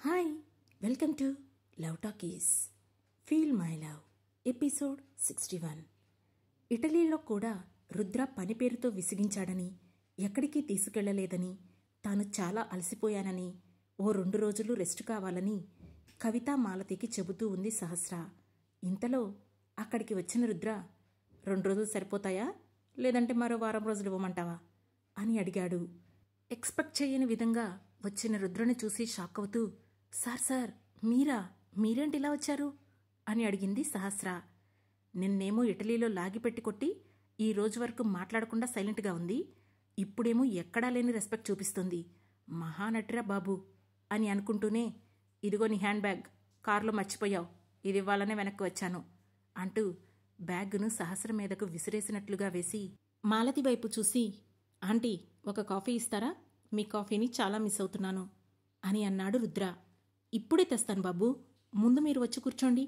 Hi, welcome to love talkies feel my love episode 61. ఇటలీలో కూడా రుద్ర పని పేరుతో విసిగించాడని, ఎక్కడికి తీసుకెళ్లలేదని, తాను చాలా అలసిపోయానని, ఓ 2 రోజులు రెస్ట్ కావాలని కవిత మాలతికి చెబుతూ ఉంది సహస్ర. ఇంతలో అక్కడికి వచ్చిన రుద్ర, 2 రోజులు సరిపోతాయా, లేదంటే మరో వారం రోజులు ఇవ్వమంటావా అని అడిగాడు. ఎక్స్పెక్ట్ చేయని విధంగా వచ్చిన రుద్రని చూసి షాక్ అవుతూ, సార్ మీరేంటి ఇలా వచ్చారు అని అడిగింది సహస్ర. నిన్నేమో ఇటలీలో లాగిపెట్టి కొట్టి ఈ రోజు వరకు మాట్లాడకుండా సైలెంట్గా ఉంది, ఇప్పుడేమో ఎక్కడా లేని రెస్పెక్ట్ చూపిస్తుంది. మహానటిరా బాబు అని అనుకుంటూనే, ఇదిగో నీ హ్యాండ్ బ్యాగ్, కారులో మర్చిపోయావు, ఇది ఇవ్వాలనే వెనక్కి వచ్చాను అంటూ బ్యాగును సహస్ర మీదకు విసిరేసినట్లుగా వేసి మాలతి వైపు చూసి, ఆంటీ ఒక కాఫీ ఇస్తారా, మీ కాఫీని చాలా మిస్ అవుతున్నాను అని అన్నాడు రుద్ర. ఇప్పుడే తెస్తాను బాబు, ముందు మీరు వచ్చి కూర్చోండి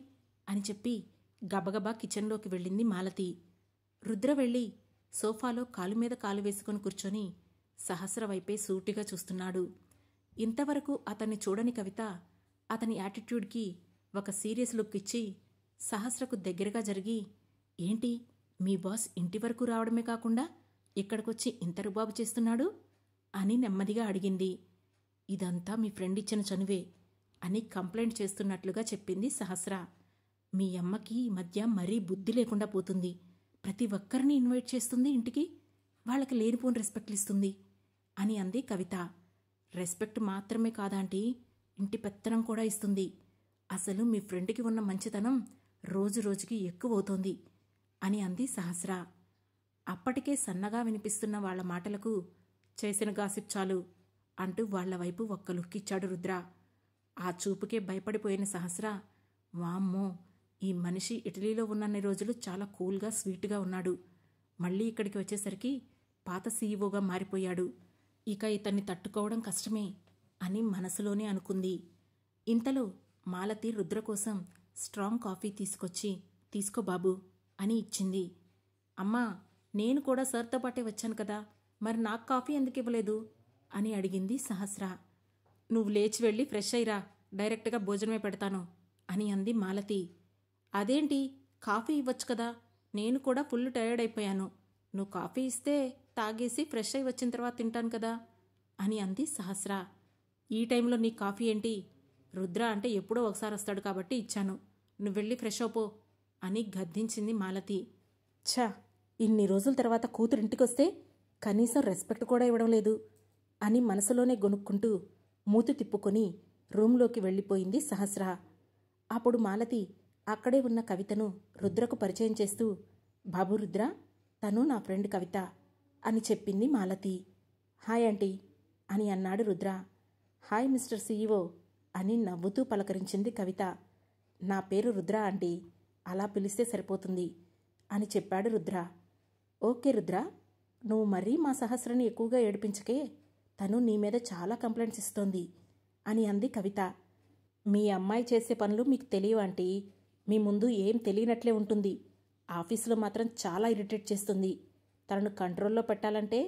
అని చెప్పి గబగబా కిచెన్లోకి వెళ్ళింది మాలతి. రుద్ర వెళ్ళి సోఫాలో కాలు మీద కాలు వేసుకొని కూర్చొని సహస్ర వైపే సూటిగా చూస్తున్నాడు. ఇంతవరకు అతన్ని చూడని కవిత అతని యాటిట్యూడ్కి ఒక సీరియస్ లుక్ ఇచ్చి సహస్రకు దగ్గరగా జరిగి, ఏంటి మీ బాస్ ఇంటి వరకు రావడమే కాకుండా ఇక్కడికొచ్చి ఇంత రుబాబు చేస్తున్నాడు అని నెమ్మదిగా అడిగింది. ఇదంతా మీ ఫ్రెండ్ ఇచ్చిన చనువే అని కంప్లైంట్ చేస్తున్నట్లుగా చెప్పింది సహస్ర. మీ అమ్మకి ఈ మధ్య మరీ బుద్ధి లేకుండా పోతుంది, ప్రతి ఒక్కరిని ఇన్వైట్ చేస్తుంది ఇంటికి, వాళ్ళకి లేనిపోని రెస్పెక్ట్లు ఇస్తుంది అని అంది కవిత. రెస్పెక్ట్ మాత్రమే కాదాంటీ, ఇంటి పెత్తనం కూడా ఇస్తుంది. అసలు మీ ఫ్రెండ్కి ఉన్న మంచితనం రోజు రోజుకి ఎక్కువ అవుతోంది అని అంది సహస్ర. అప్పటికే సన్నగా వినిపిస్తున్న వాళ్ల మాటలకు చేసిన గాసిప్ చాలు అంటూ వాళ్ల వైపు ఒక్క లుక్కిచ్చాడు రుద్ర. ఆ చూపుకే భయపడిపోయిన సహస్ర, వామ్మో, ఈ మనిషి ఇటలీలో ఉన్నన్ని రోజులు చాలా కూల్గా స్వీట్గా ఉన్నాడు, మళ్ళీ ఇక్కడికి వచ్చేసరికి పాత సీఈఓగా మారిపోయాడు, ఇక ఇతన్ని తట్టుకోవడం కష్టమే అని మనసులోనే అనుకుంది. ఇంతలో మాలతి రుద్ర కోసం స్ట్రాంగ్ కాఫీ తీసుకొచ్చి, తీసుకో బాబు అని ఇచ్చింది. అమ్మా, నేను కూడా సార్తో పాటే వచ్చాను కదా, మరి నాకు కాఫీ ఎందుకు ఇవ్వలేదు అని అడిగింది సహస్ర. నువ్వు లేచి వెళ్ళి ఫ్రెష్ అయ్యిరా, డైరెక్ట్గా భోజనమే పెడతాను అని అంది మాలతి. అదేంటి, కాఫీ ఇవ్వచ్చు కదా, నేను కూడా ఫుల్ టైర్డ్ అయిపోయాను, నువ్వు కాఫీ ఇస్తే తాగేసి ఫ్రెష్ అయి వచ్చిన తర్వాత తింటాను కదా అని అంది సహస్ర. ఈ టైంలో నీ కాఫీ ఏంటి, రుద్ర అంటే ఎప్పుడో ఒకసారి వస్తాడు కాబట్టి ఇచ్చాను, నువ్వు వెళ్ళి ఫ్రెష్ అయిపో అని గద్దించింది మాలతి. ఛా, ఇన్ని రోజుల తర్వాత కూతురు ఇంటికొస్తే కనీసం రెస్పెక్ట్ కూడా ఇవ్వడం లేదు అని మనసులోనే గొనుక్కుంటూ మూతి తిప్పుకొని రూంలోకి వెళ్ళిపోయింది సహస్ర. అప్పుడు మాలతి అక్కడే ఉన్న కవితను రుద్రకు పరిచయం చేస్తూ, బాబు రుద్ర, తను నా ఫ్రెండ్ కవిత అని చెప్పింది మాలతి. హాయ్ ఆంటీ అని అన్నాడు రుద్ర. హాయ్ మిస్టర్ సీఈఓ అని నవ్వుతూ పలకరించింది కవిత. నా పేరు రుద్ర ఆంటీ, అలా పిలిస్తే సరిపోతుంది అని చెప్పాడు రుద్ర. ఓకే రుద్ర, నువ్వు మరీ మా సహస్రని ఎక్కువగా ఏడిపించకే, తను నీ మీద చాలా కంప్లైంట్స్ ఇస్తోంది అని అంది కవిత. మీ అమ్మాయి చేసే పనులు మీకు తెలియవు ఆంటీ, మీ ముందు ఏం తెలియనట్లే ఉంటుంది, ఆఫీసులో మాత్రం చాలా ఇరిటేట్ చేస్తుంది, తనను కంట్రోల్లో పెట్టాలంటే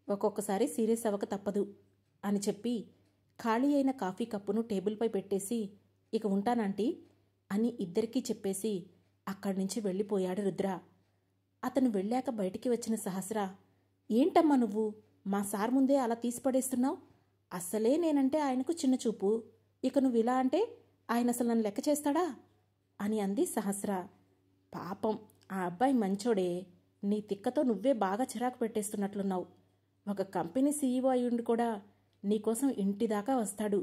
ఒక్కొక్కసారి సీరియస్ అవ్వక తప్పదు అని చెప్పి ఖాళీ అయిన కాఫీ కప్పును టేబుల్పై పెట్టేసి, ఇక ఉంటానంటీ అని ఇద్దరికీ చెప్పేసి అక్కడి నుంచి వెళ్ళిపోయాడు రుద్ర. అతను వెళ్ళాక బయటికి వచ్చిన సహస్ర, ఏంటమ్మా నువ్వు మా సార్ ముందే అలా తీసిపడేస్తున్నావు, అస్సలే నేనంటే ఆయనకు చిన్న చూపు, ఇక నువ్వు ఇలా అంటే ఆయన అసలు నన్ను లెక్క చేస్తాడా అని అంది సహస్ర. పాపం ఆ అబ్బాయి మంచోడే, నీ తిక్కతో నువ్వే బాగా చిరాకు పెట్టేస్తున్నట్లున్నావు, ఒక కంపెనీ సీఈఓ అయ్యుండి కూడా నీకోసం ఇంటిదాకా వస్తాడు,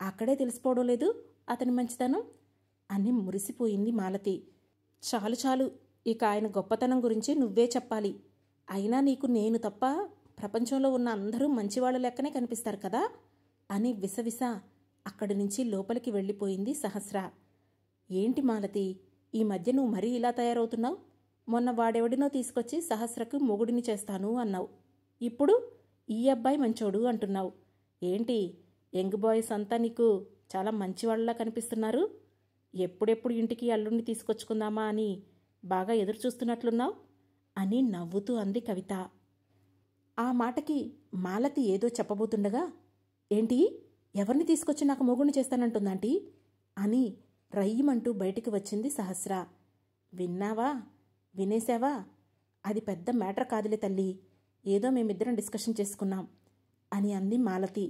అక్కడే తెలిసిపోవడం లేదు అతని మంచితనం అని మురిసిపోయింది మాలతి. చాలు చాలు, ఇక ఆయన గొప్పతనం గురించి నువ్వే చెప్పాలి, అయినా నీకు నేను తప్ప ప్రపంచంలో ఉన్న అందరూ మంచివాళ్ళ లెక్కనే కనిపిస్తారు కదా అని విసవిస అక్కడి నుంచి లోపలికి వెళ్ళిపోయింది సహస్ర. ఏంటి మాలతి, ఈ మధ్య నువ్వు మరీ ఇలా తయారవుతున్నావు, మొన్న వాడెవడినో తీసుకొచ్చి సహస్రకు మొగుడిని చేస్తాను అన్నావు, ఇప్పుడు ఈ అబ్బాయి మంచోడు అంటున్నావు, ఏంటి యంగ్ బాయ్స్ అంతా నీకు చాలా మంచివాళ్ళలా కనిపిస్తున్నారు, ఎప్పుడెప్పుడు ఇంటికి అల్లుడిని తీసుకొచ్చుకుందామా అని బాగా ఎదురు చూస్తున్నట్లున్నావు అని నవ్వుతూ అంది కవిత. ఆ మాటకి మాలతి ఏదో చెప్పబోతుండగా, ఏంటి ఎవరిని తీసుకొచ్చి నాకు మొగుడిని చేస్తానంటుందాంటీ అని రయ్యమంటూ బయటికి వచ్చింది సహస్ర. విన్నావా? వినేశావా? అది పెద్ద మ్యాటర్ కాదులే తల్లి, ఏదో మేమిద్దరం డిస్కషన్ చేసుకున్నాం అని అంది మాలతి.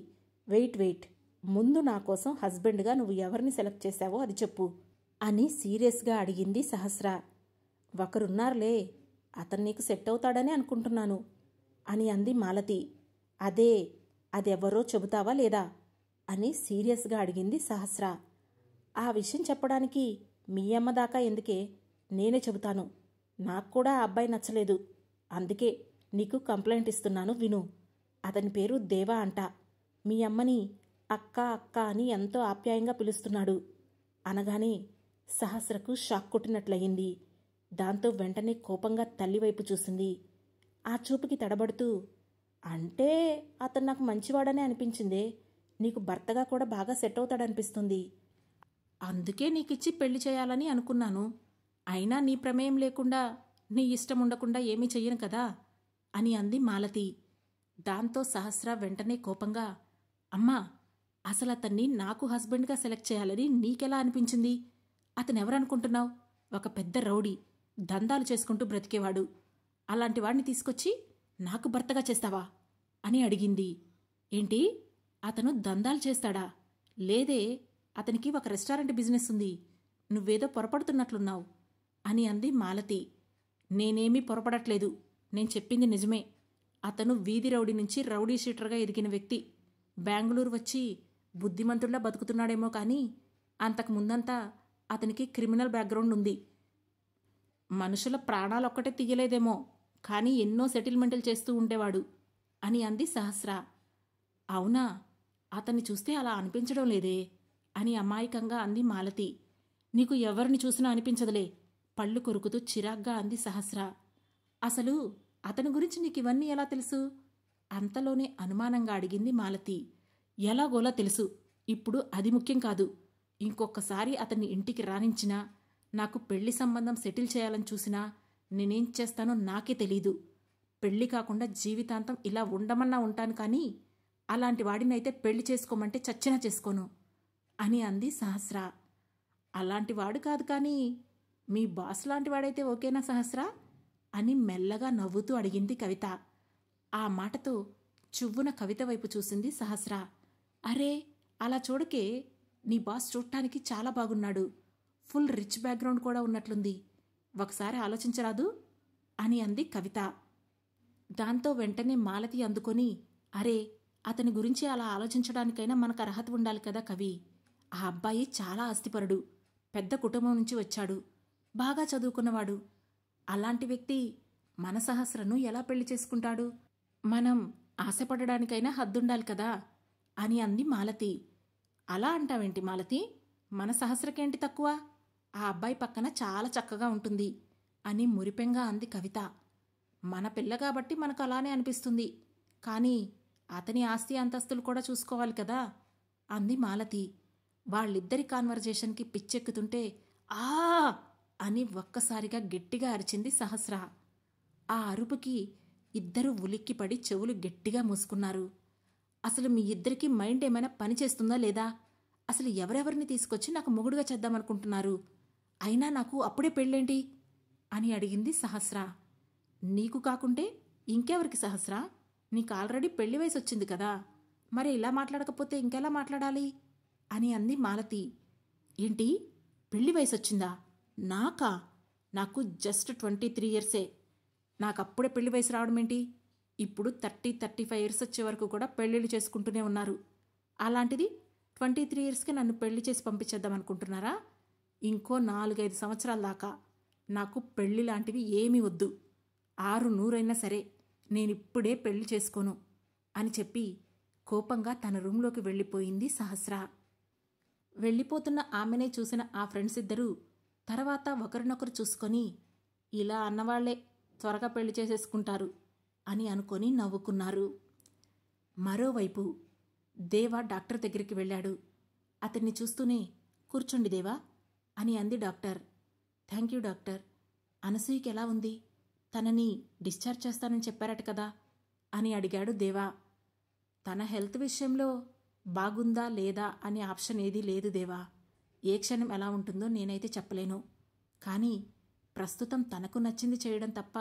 వెయిట్, ముందు నా కోసం హస్బెండ్గా నువ్వు ఎవరిని సెలెక్ట్ చేశావో అది చెప్పు అని సీరియస్గా అడిగింది సహస్ర. ఒకరున్నారులే, అతను నీకు సెట్ అవుతాడని అనుకుంటున్నాను అని అంది మాలతి. అదెవరో చెబుతావా లేదా అని సీరియస్గా అడిగింది సహస్ర. ఆ విషయం చెప్పడానికి మీ అమ్మ దాకా ఎందుకే, నేనే చెబుతాను. నాకు కూడా ఆ అబ్బాయి నచ్చలేదు, అందుకే నీకు కంప్లైంట్ ఇస్తున్నాను విను. అతని పేరు దేవా అంట. మీ అమ్మని అక్క అని ఎంతో ఆప్యాయంగా పిలుస్తున్నాడు అనగానే సహస్రకు షాక్ కొట్టినట్లయింది. దాంతో వెంటనే కోపంగా తల్లివైపు చూసింది. ఆ చూపుకి తడబడుతూ, అంటే అతను నాకు మంచివాడనే అనిపించిందే, నీకు భర్తగా కూడా బాగా సెట్ అవుతాడనిపిస్తుంది. అందుకే నీకిచ్చి పెళ్లి చేయాలని అనుకున్నాను. అయినా నీ ప్రమేయం లేకుండా, నీ ఇష్టం ఉండకుండా ఏమీ చెయ్యను కదా అని అంది మాలతి. దాంతో సహస్ర వెంటనే కోపంగా, అమ్మా, అసలు అతన్ని నాకు హస్బెండ్గా సెలెక్ట్ చేయాలని నీకెలా అనిపించింది? అతనెవరనుకుంటున్నావు? ఒక పెద్ద రౌడీ, దందాలు చేసుకుంటూ బ్రతికేవాడు. అలాంటి వాడిని తీసుకొచ్చి నాకు భర్తగా చేస్తావా అని అడిగింది. ఏంటి, అతను దందాలు చేస్తాడా? లేదే, అతనికి ఒక రెస్టారెంట్ బిజినెస్ ఉంది. నువ్వేదో పొరపడుతున్నట్లున్నావు అని అంది మాలతి. నేనేమీ పొరపడట్లేదు, నేను చెప్పింది నిజమే. అతను వీధి రౌడీ నుంచి రౌడీ షీటర్గా ఎదిగిన వ్యక్తి. బెంగళూరు వచ్చి బుద్ధిమంతుల్లా బతుకుతున్నాడేమో కానీ అంతకుముందంతా అతనికి క్రిమినల్ బ్యాక్గ్రౌండ్ ఉంది. మనుషుల ప్రాణాలొక్కటే తీయలేదేమో కానీ ఎన్నో సెటిల్మెంట్లు చేస్తూ ఉండేవాడు అని అంది సహస్ర. అవునా, అతన్ని చూస్తే అలా అనిపించడం లేదే అని అమాయకంగా అంది మాలతి. నీకు ఎవరిని చూసినా అనిపించదులే, పళ్ళు కొరుకుతూ చిరాగ్గా అంది సహస్ర. అసలు అతని గురించి నీకు ఇవన్నీ ఎలా తెలుసు? అంతలోనే అనుమానంగా అడిగింది మాలతి. ఎలాగోలా తెలుసు, ఇప్పుడు అది ముఖ్యం కాదు. ఇంకొకసారి అతన్ని ఇంటికి రానించినా, నాకు పెళ్లి సంబంధం సెటిల్ చేయాలని చూసినా నేనేం చేస్తానో నాకే తెలీదు. పెళ్లి కాకుండా జీవితాంతం ఇలా ఉండమన్నా ఉంటాను కానీ అలాంటి వాడినైతే పెళ్లి చేసుకోమంటే చచ్చినా చేసుకోను అని అంది సహస్ర. అలాంటి వాడు కాదు కానీ మీ బాస్ లాంటి వాడైతే ఓకేనా సహస్ర అని మెల్లగా నవ్వుతూ అడిగింది కవిత. ఆ మాటతో చువ్వున కవిత వైపు చూసింది సహస్ర. అరే, అలా చూడకే, నీ బాస్ చూడటానికి చాలా బాగున్నాడు. ఫుల్ రిచ్ బ్యాక్గ్రౌండ్ కూడా ఉన్నట్లుంది. ఒకసారి ఆలోచించరాదు అని అంది కవిత. దాంతో వెంటనే మాలతి అందుకొని, అరే, అతని గురించి అలా ఆలోచించడానికైనా మనకు అర్హత ఉండాలి కదా కవి. ఆ అబ్బాయి చాలా ఆస్తిపరుడు, పెద్ద కుటుంబం నుంచి వచ్చాడు, బాగా చదువుకున్నవాడు. అలాంటి వ్యక్తి మన సహస్రను ఎలా పెళ్లి చేసుకుంటాడు? మనం ఆశపడడానికైనా హద్దుండాలి కదా అని అంది మాలతి. అలా అంటావేంటి మాలతి, మన సహస్రకేంటి తక్కువ? ఆ అబ్బాయి పక్కన చాలా చక్కగా ఉంటుంది అని మురిపెంగా అంది కవిత. మన పిల్ల కాబట్టి మనకు అలానే అనిపిస్తుంది, కానీ అతని ఆస్తి అంతస్తులు కూడా చూసుకోవాలి కదా అంది మాలతి. వాళ్ళిద్దరి కాన్వర్జేషన్కి పిచ్చెక్కుతుంటే ఆ అని ఒక్కసారిగా గట్టిగా అరిచింది సహస్ర. ఆ అరుపుకి ఇద్దరూ ఉలిక్కిపడి చెవులు గట్టిగా మూసుకున్నారు. అసలు మీ ఇద్దరికీ మైండ్ ఏమైనా పనిచేస్తుందా లేదా? అసలు ఎవరెవరిని తీసుకొచ్చి నాకు మొగుడుగా చేద్దామనుకుంటున్నారు? అయినా నాకు అప్పుడే పెళ్ళేంటి అని అడిగింది సహస్ర. నీకు కాకుంటే ఇంకెవరికి సహస్ర? నీకు ఆల్రెడీ పెళ్లి వయసు వచ్చింది కదా, మరి ఇలా మాట్లాడకపోతే ఇంకెలా మాట్లాడాలి అని అంది మాలతి. ఏంటి, పెళ్లి వయసు వచ్చిందా? నాకా? నాకు జస్ట్ 23 ఇయర్సే. నాకప్పుడే పెళ్లి వయసు రావడమేంటి? ఇప్పుడు 30-35 ఇయర్స్ వచ్చే వరకు కూడా పెళ్ళిళ్ళు చేసుకుంటూనే ఉన్నారు. అలాంటిది 23 ఇయర్స్కి నన్ను పెళ్లి చేసి పంపించేద్దామనుకుంటున్నారా? ఇంకో 4-5 సంవత్సరాల దాకా నాకు పెళ్లి లాంటివి ఏమీ వద్దు. 600 సరే, నేనిప్పుడే పెళ్లి చేసుకోను అని చెప్పి కోపంగా తన రూంలోకి వెళ్ళిపోయింది సహస్ర. వెళ్ళిపోతున్న ఆమెనే చూసిన ఆ ఫ్రెండ్స్ ఇద్దరూ తర్వాత ఒకరినొకరు చూసుకొని, ఇలా అన్నవాళ్లే త్వరగా పెళ్లి చేసేసుకుంటారు అని అనుకొని నవ్వుకున్నారు. మరోవైపు దేవా డాక్టర్ దగ్గరికి వెళ్ళాడు. అతన్ని చూస్తూనే, కూర్చోండి దేవా అని అంది డాక్టర్. Thank you doctor. అనసూయకి ఎలా ఉంది? తనని డిశ్చార్జ్ చేస్తానని చెప్పారట కదా అని అడిగాడు దేవా. తన హెల్త్ విషయంలో బాగుందా లేదా అనే ఆప్షన్ ఏదీ లేదు దేవా. ఏ క్షణం ఎలా ఉంటుందో నేనైతే చెప్పలేను. కానీ ప్రస్తుతం తనకు నచ్చింది చేయడం తప్ప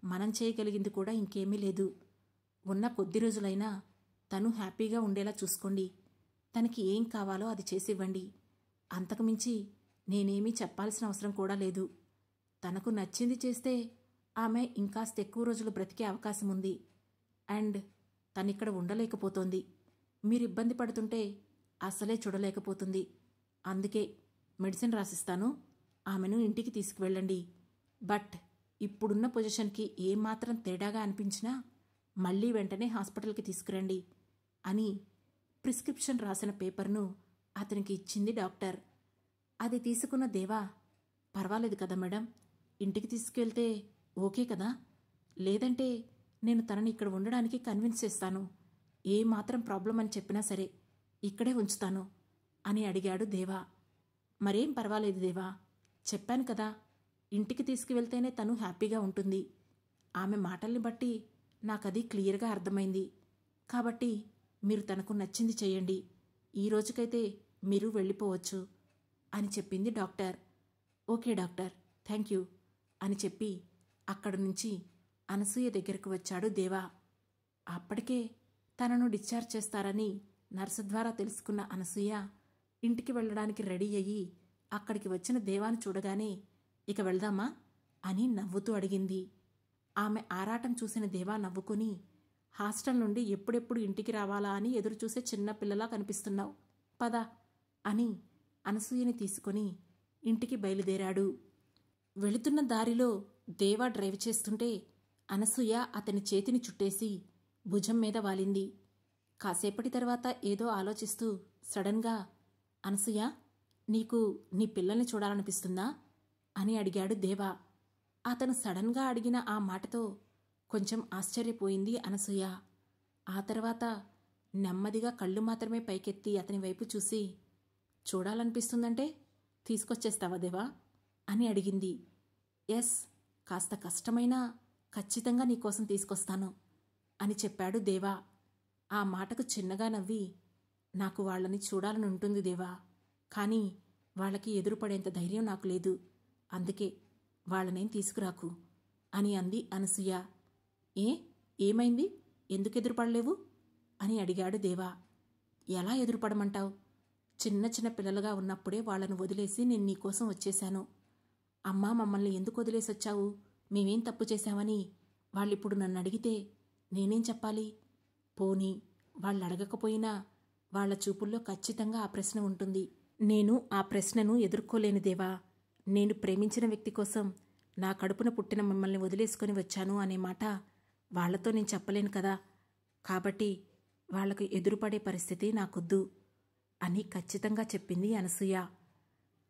మనం చేయగలిగింది కూడా ఇంకేమీ లేదు. ఉన్న కొద్ది రోజులైనా తను హ్యాపీగా ఉండేలా చూసుకోండి. తనకి ఏం కావాలో అది చేసివ్వండి. అంతకుమించి నేనేమీ చెప్పాల్సిన అవసరం కూడా లేదు. తనకు నచ్చింది చేస్తే ఆమె ఇంకాస్త ఎక్కువ రోజులు బ్రతికే అవకాశం ఉంది. అండ్ తనిక్కడ ఉండలేకపోతోంది. మీరు ఇబ్బంది పడుతుంటే అసలే చూడలేకపోతుంది. అందుకే మెడిసిన్ రాసిస్తాను, ఆమెను ఇంటికి తీసుకువెళ్ళండి. బట్ ఇప్పుడున్న పొజిషన్కి ఏమాత్రం తేడాగా అనిపించినా మళ్ళీ వెంటనే హాస్పిటల్కి తీసుకురండి అని ప్రిస్క్రిప్షన్ రాసిన పేపర్ను అతనికి ఇచ్చింది డాక్టర్. అది తీసుకున్న దేవా, పర్వాలేదు కదా మేడం, ఇంటికి తీసుకెళ్తే ఓకే కదా? లేదంటే నేను తనని ఇక్కడ ఉండడానికి కన్విన్స్ చేస్తాను. ఏ మాత్రం ప్రాబ్లం అని చెప్పినా సరే ఇక్కడే ఉంచుతాను అని అడిగాడు దేవా. మరేం పర్వాలేదు దేవా, చెప్పాను కదా, ఇంటికి తీసుకువెళ్తేనే తను హ్యాపీగా ఉంటుంది. ఆమె మాటల్ని బట్టి నాకది క్లియర్గా అర్థమైంది. కాబట్టి మీరు తనకు నచ్చింది చేయండి. ఈ రోజుకైతే మీరు వెళ్ళిపోవచ్చు అని చెప్పింది doctor. Okay doctor, thank you అని చెప్పి అక్కడి నుంచి అనసూయ దగ్గరకు వచ్చాడు దేవా. అప్పటికే తనను డిశ్చార్జ్ చేస్తారని నర్సు ద్వారా తెలుసుకున్న అనసూయ ఇంటికి వెళ్ళడానికి రెడీ అయ్యి అక్కడికి వచ్చిన దేవాను చూడగానే ఇక వెళ్దామా అని నవ్వుతూ అడిగింది. ఆమె ఆరాటం చూసిన దేవా నవ్వుకుని, హాస్టల్ నుండి ఎప్పుడెప్పుడు ఇంటికి రావాలా అని ఎదురుచూసే చిన్నపిల్లలా కనిపిస్తున్నావు, పద అని అనసూయని తీసుకొని ఇంటికి బయలుదేరాడు. వెళుతున్న దారిలో దేవా డ్రైవ్ చేస్తుంటే అనసూయ అతని చేతిని చుట్టేసి భుజం మీద వాలింది. కాసేపటి తర్వాత ఏదో ఆలోచిస్తూ సడన్గా, అనసూయ, నీకు నీ పిల్లల్ని చూడాలనిపిస్తుందా అని అడిగాడు దేవా. అతను సడన్గా అడిగిన ఆ మాటతో కొంచెం ఆశ్చర్యపోయింది అనసూయ. ఆ తర్వాత నెమ్మదిగా కళ్ళు మాత్రమే పైకెత్తి అతని వైపు చూసి, చూడాలనిపిస్తుందంటే తీసుకొచ్చేస్తావా దేవా అని అడిగింది. ఎస్, కాస్త కష్టమైనా ఖచ్చితంగా నీకోసం తీసుకొస్తాను అని చెప్పాడు దేవా. ఆ మాటకు చిన్నగా నవ్వి, నాకు వాళ్ళని చూడాలని ఉంటుంది దేవా, కానీ వాళ్ళకి ఎదురుపడేంత ధైర్యం నాకు లేదు. అందుకే వాళ్ళనేం తీసుకురాకు అని అంది అనసూయ. ఏమైంది, ఎందుకు ఎదురుపడలేవు అని అడిగాడు దేవా. ఎలా ఎదురుపడమంటావు? చిన్న చిన్న పిల్లలుగా ఉన్నప్పుడే వాళ్ళను వదిలేసి నేను నీకోసం వచ్చేశాను. అమ్మా, మమ్మల్ని ఎందుకు వదిలేసి వచ్చావు, మేమేం తప్పు చేశామని వాళ్ళిప్పుడు నన్ను అడిగితే నేనేం చెప్పాలి? పోనీ వాళ్ళు అడగకపోయినా వాళ్ల చూపుల్లో ఖచ్చితంగా ఆ ప్రశ్న ఉంటుంది. నేను ఆ ప్రశ్నను ఎదుర్కోలేను దేవా. నేను ప్రేమించిన వ్యక్తి కోసం నా కడుపున పుట్టిన మిమ్మల్ని వదిలేసుకొని వచ్చాను అనే మాట వాళ్లతో నేను చెప్పలేను కదా. కాబట్టి వాళ్లకు ఎదురుపడే పరిస్థితి నాకొద్దు అని ఖచ్చితంగా చెప్పింది అనసూయ.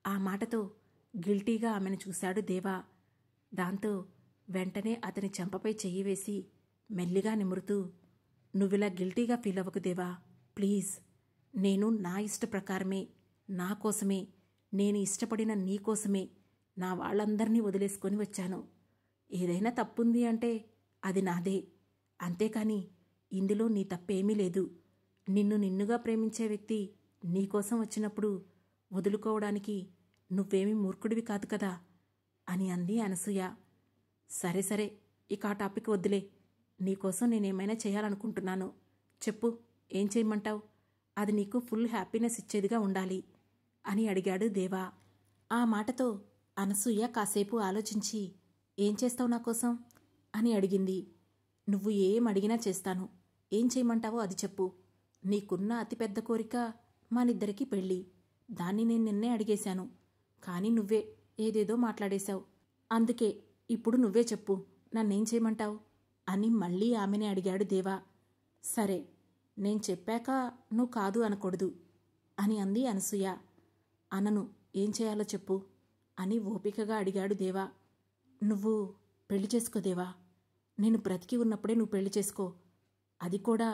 ఆ మాటతో గిల్టీగా ఆమెను చూశాడు దేవా. దాంతో వెంటనే అతని చెంపపై చెయ్యి వేసి మెల్లిగా నిమురుతూ, నువ్విలా గిల్టీగా ఫీల్ అవ్వకు దేవా, ప్లీజ్. నేను నా ఇష్ట ప్రకారమే, నా కోసమే, నేను ఇష్టపడిన నీ కోసమే నా వాళ్ళందరినీ వదిలేసుకొని వచ్చాను. ఏదైనా తప్పుంది అంటే అది నాదే, అంతేకాని ఇందులో నీ తప్పేమీ లేదు. నిన్నుగా ప్రేమించే వ్యక్తి నీకోసం వచ్చినప్పుడు వదులుకోవడానికి నువ్వేమీ మూర్ఖుడివి కాదు కదా అని అంది అనసూయ. సరే సరే, ఇక ఆ టాపిక్ వద్దులే. నీకోసం నేనేమైనా చేయాలనుకుంటున్నాను. చెప్పు, ఏం చేయమంటావు? అది నీకు ఫుల్ హ్యాపీనెస్ ఇచ్చేదిగా ఉండాలి అని అడిగాడు దేవా. ఆ మాటతో అనసూయ కాసేపు ఆలోచించి, ఏం చేస్తావు నా కోసం అని అడిగింది. నువ్వు ఏం అడిగినా చేస్తాను. ఏం చేయమంటావో అది చెప్పు. నీకున్న అతిపెద్ద కోరిక మనిద్దరికీ పెళ్ళి. దాన్ని నేను నిన్నే అడిగేశాను. కానీ నువ్వే ఏదేదో మాట్లాడేశావు. అందుకే ఇప్పుడు నువ్వే చెప్పు, నన్నేం చేయమంటావు అని మళ్ళీ ఆమెనే అడిగాడు దేవా. సరే, నేను చెప్పాక నువ్వు కాదు అనకూడదు అని అంది అనసూయ. అనను, ఏం చేయాలో చెప్పు అని ఓపికగా అడిగాడు దేవా. నువ్వు పెళ్లి చేసుకో దేవా. నేను బ్రతికి ఉన్నప్పుడే నువ్వు పెళ్లి చేసుకో. అది కూడా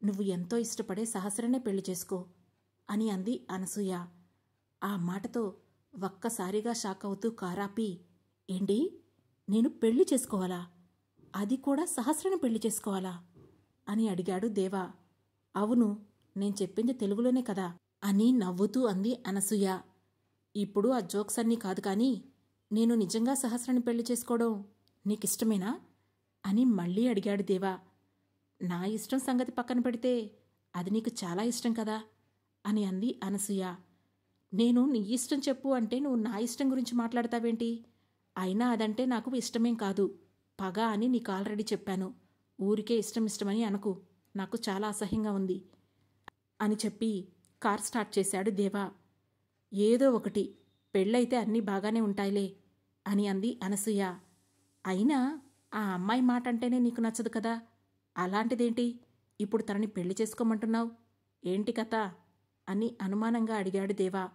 నువ్వు ఎంతో ఇష్టపడే సహస్రనే పెళ్లి చేసుకో అని అంది అనసూయ. ఆ మాటతో ఒక్కసారిగా షాక్ అవుతూ కారాపి, ఏంటి, నేను పెళ్లి చేసుకోవాలా? అది కూడా సహస్రను పెళ్లి చేసుకోవాలా అని అడిగాడు దేవా. అవును, నేను చెప్పింది తెలుగులోనే కదా అని నవ్వుతూ అంది అనసూయ. ఇప్పుడు ఆ జోక్స్ అన్నీ కాదు కానీ నేను నిజంగా సహస్రాన్ని పెళ్లి చేసుకోవడం నీకిష్టమేనా అని మళ్ళీ అడిగాడు దేవా. నా ఇష్టం సంగతి పక్కన పెడితే అది నీకు చాలా ఇష్టం కదా అని అంది అనసూయ. నేను నీ ఇష్టం చెప్పు అంటే నువ్వు నా ఇష్టం గురించి మాట్లాడతావేంటి? అయినా అదంటే నాకు ఇష్టమేం కాదు, పగ అని నీకు ఆల్రెడీ చెప్పాను. ఊరికే ఇష్టమని అనకు, నాకు చాలా అసహ్యంగా ఉంది అని చెప్పి కార్ స్టార్ట్ చేశాడు దేవా. ఏదో ఒకటి, పెళ్ళైతే అన్నీ బాగానే ఉంటాయిలే అని అంది అనసూయ. అయినా ఆ అమ్మాయి మాట అంటేనే నీకు నచ్చదు కదా, అలాంటిదేంటి ఇప్పుడు తనని పెళ్లి చేసుకోమంటున్నావు? ఏంటి కథ అని అనుమానంగా అడిగాడు దేవా.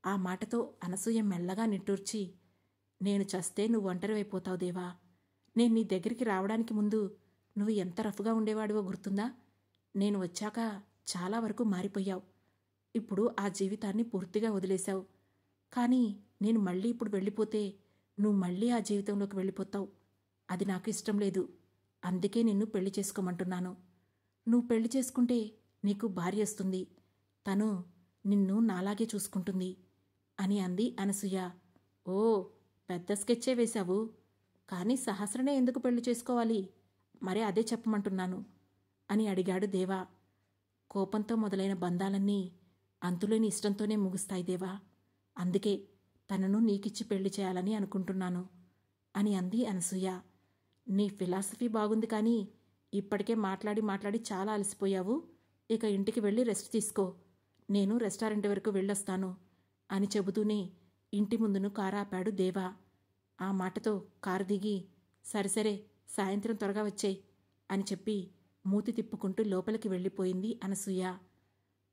ఆ మాటతో అనసూయ మెల్లగా నిట్టూర్చి, నేను చస్తే నువ్వు ఒంటరివైపోతావు దేవా. నేను నీ దగ్గరికి రావడానికి ముందు నువ్వు ఎంత రఫ్గా ఉండేవాడివో గుర్తుందా? నేను వచ్చాక చాలా వరకు మారిపోయావు. ఇప్పుడు ఆ జీవితాన్ని పూర్తిగా వదిలేశావు. కానీ నేను మళ్ళీ ఇప్పుడు వెళ్ళిపోతే నువ్వు మళ్ళీ ఆ జీవితంలోకి వెళ్ళిపోతావు. అది నాకు ఇష్టం లేదు. అందుకే నిన్ను పెళ్లి చేసుకోమంటున్నాను. నువ్వు పెళ్లి చేసుకుంటే నీకు భార్య వస్తుంది. తను నిన్ను నాలాగే చూసుకుంటుంది అని అంది అనసూయ. ఓ, పెద్ద స్కెచ్చే వేశావు. కానీ సహస్రనే ఎందుకు పెళ్లి చేసుకోవాలి? మరే అదే చెప్పమంటున్నాను అని అడిగాడు దేవా. కోపంతో మొదలైన బంధాలన్నీ అంతులేని ఇష్టంతోనే ముగుస్తాయి దేవా. అందుకే తనను నీకిచ్చి పెళ్లి చేయాలని అనుకుంటున్నాను అని అంది అనసూయ. నీ ఫిలాసఫీ బాగుంది కానీ ఇప్పటికే మాట్లాడి చాలా అలసిపోయావు. ఇక ఇంటికి వెళ్ళి రెస్ట్ తీసుకో. నేను రెస్టారెంట్ వరకు వెళ్ళొస్తాను అని చెబుతూనే ఇంటి ముందును కారు ఆపాడు దేవా. ఆ మాటతో కారు దిగి సరే సాయంత్రం త్వరగా వచ్చేయ్ అని చెప్పి మూతి తిప్పుకుంటూ లోపలికి వెళ్ళిపోయింది అనసూయ.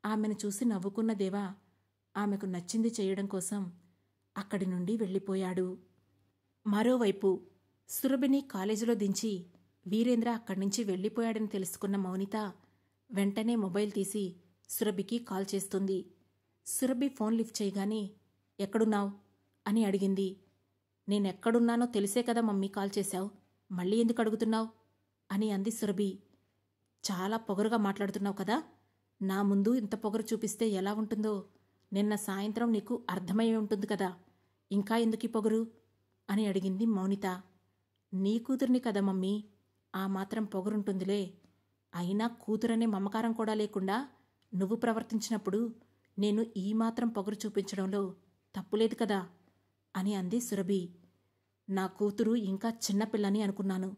ఆమెను చూసి నవ్వుకున్న దేవా ఆమెకు నచ్చింది చేయడం కోసం అక్కడి నుండి వెళ్ళిపోయాడు. మరోవైపు సురభిని కాలేజీలో దించి వీరేంద్ర అక్కడి నుంచి వెళ్ళిపోయాడని తెలుసుకున్న మౌనిత వెంటనే మొబైల్ తీసి సురభికి కాల్ చేస్తుంది. సురభి ఫోన్ లిఫ్ట్ చేయగానే ఎక్కడున్నావు అని అడిగింది. నేనెక్కడున్నానో తెలిసే కదా మమ్మీ కాల్ చేశావు, మళ్ళీ ఎందుకు అడుగుతున్నావు అని అంది సురభి. చాలా పొగరుగా మాట్లాడుతున్నావు కదా, నా ముందు ఇంత పొగరు చూపిస్తే ఎలా ఉంటుందో నిన్న సాయంత్రం నీకు అర్థమై ఉంటుంది కదా, ఇంకా ఎందుకీ పొగరు అని అడిగింది మౌనిత. నీ కూతుర్ని కదా మమ్మీ, ఆ మాత్రం పొగరుంటుందిలే. అయినా కూతురనే మమకారం కూడా లేకుండా నువ్వు ప్రవర్తించినప్పుడు నేను ఈ మాత్రం పొగరు చూపించడంలో తప్పులేదు కదా అని అంది సురభి. నా కూతురు ఇంకా చిన్నపిల్లని అనుకున్నాను,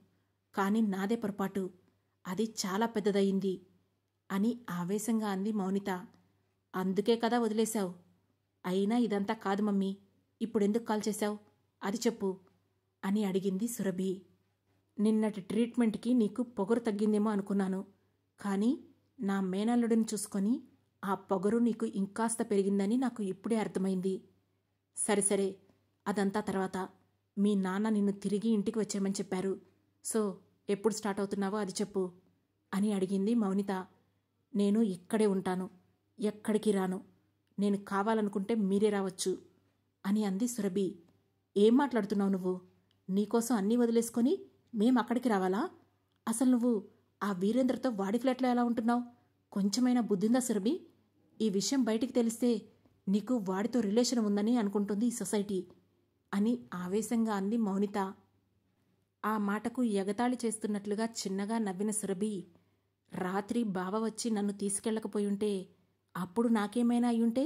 కానీ నాదే పొరపాటు, అది చాలా పెద్దదయ్యింది అని ఆవేశంగా అంది మౌనిత. అందుకే కదా వదిలేశావు. అయినా ఇదంతా కాదు మమ్మీ, ఇప్పుడెందుకు కాల్ చేశావు అది చెప్పు అని అడిగింది సురభి. నిన్నటి ట్రీట్మెంట్కి నీకు పొగరు తగ్గిందేమో అనుకున్నాను, కానీ నా మేనల్లుడిని చూసుకొని ఆ పొగరు నీకు ఇంకాస్త పెరిగిందని నాకు ఇప్పుడే అర్థమైంది. సరే అదంతా తర్వాత. మీ నాన్న నిన్ను తిరిగి ఇంటికి వచ్చేయమని చెప్పారు. సో ఎప్పుడు స్టార్ట్ అవుతున్నావో అది చెప్పు అని అడిగింది మౌనిత. నేను ఇక్కడే ఉంటాను, ఎక్కడికి రాను. నేను కావాలనుకుంటే మీరే రావచ్చు అని అంది సురభి. ఏం మాట్లాడుతున్నావు నువ్వు? నీకోసం అన్నీ వదిలేసుకొని మేం అక్కడికి రావాలా? అసలు నువ్వు ఆ వీరేంద్రతో వాడి ఫ్లాట్లో ఎలా ఉంటున్నావు? కొంచెమైనా బుద్ధిందా సురభి? ఈ విషయం బయటికి తెలిస్తే నీకు వాడితో రిలేషన్ ఉందని అనుకుంటుంది ఈ సొసైటీ అని ఆవేశంగా అంది మౌనిత. ఆ మాటకు ఎగతాళి చేస్తున్నట్లుగా చిన్నగా నవ్విన సురభి, రాత్రి బావ వచ్చి నన్ను తీసుకెళ్లకపోయుంటే అప్పుడు నాకేమైనా అయ్యుంటే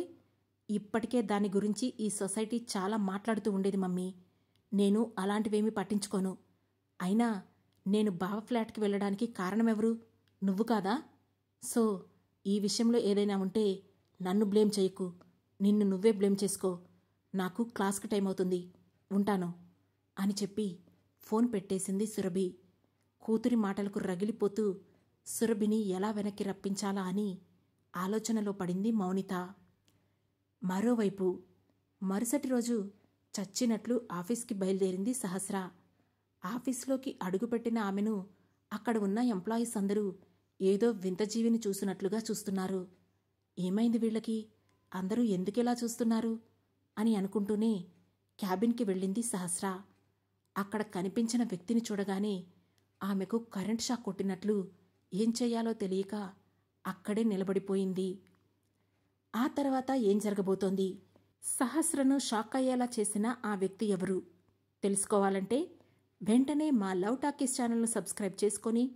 ఇప్పటికే దాని గురించి ఈ సొసైటీ చాలా మాట్లాడుతూ ఉండేది మమ్మీ. నేను అలాంటివేమీ పట్టించుకోను. అయినా నేను బావ ఫ్లాట్కి వెళ్ళడానికి కారణమెవరు? నువ్వు కాదా? సో ఈ విషయంలో ఏదైనా ఉంటే నన్ను బ్లేమ్ చేయకు, నిన్ను నువ్వే బ్లేమ్ చేసుకో. నాకు క్లాస్కి టైం అవుతుంది, ఉంటాను అని చెప్పి ఫోన్ పెట్టేసింది సురభి. కూతురి మాటలకు రగిలిపోతూ సురభిని ఎలా వెనక్కి రప్పించాలా అని ఆలోచనలో పడింది మౌనిత. మరోవైపు మరుసటి రోజు చచ్చినట్లు ఆఫీస్కి బయలుదేరింది సహస్ర. ఆఫీస్లోకి అడుగుపెట్టిన ఆమెను అక్కడ ఉన్న ఎంప్లాయీస్ అందరూ ఏదో వింత జీవిని చూసినట్లుగా చూస్తున్నారు. ఏమైంది వీళ్ళకి, అందరూ ఎందుకెలా చూస్తున్నారు అని అనుకుంటూనే క్యాబిన్కి వెళ్ళింది సహస్ర. అక్కడ కనిపించిన వ్యక్తిని చూడగానే ఆమెకు కరెంట్ షాక్ కొట్టినట్లు ఏం చెయ్యాలో తెలియక అక్కడే నిలబడిపోయింది. ఆ తర్వాత ఏం జరగబోతోంది? సహస్రను షాక్ అయ్యేలా చేసిన ఆ వ్యక్తి ఎవరు? తెలుసుకోవాలంటే వెంటనే మా లవ్ టాకీస్ ఛానల్ను సబ్స్క్రైబ్ చేసుకొని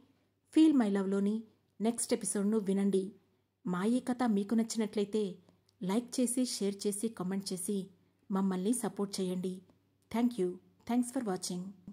ఫీల్ మై లవ్లోని నెక్స్ట్ ఎపిసోడ్ను వినండి. మా ఈ కథ మీకు నచ్చినట్లయితే లైక్ చేసి, షేర్ చేసి, కామెంట్ చేసి మమ్మల్ని సపోర్ట్ చేయండి. Thanks for watching.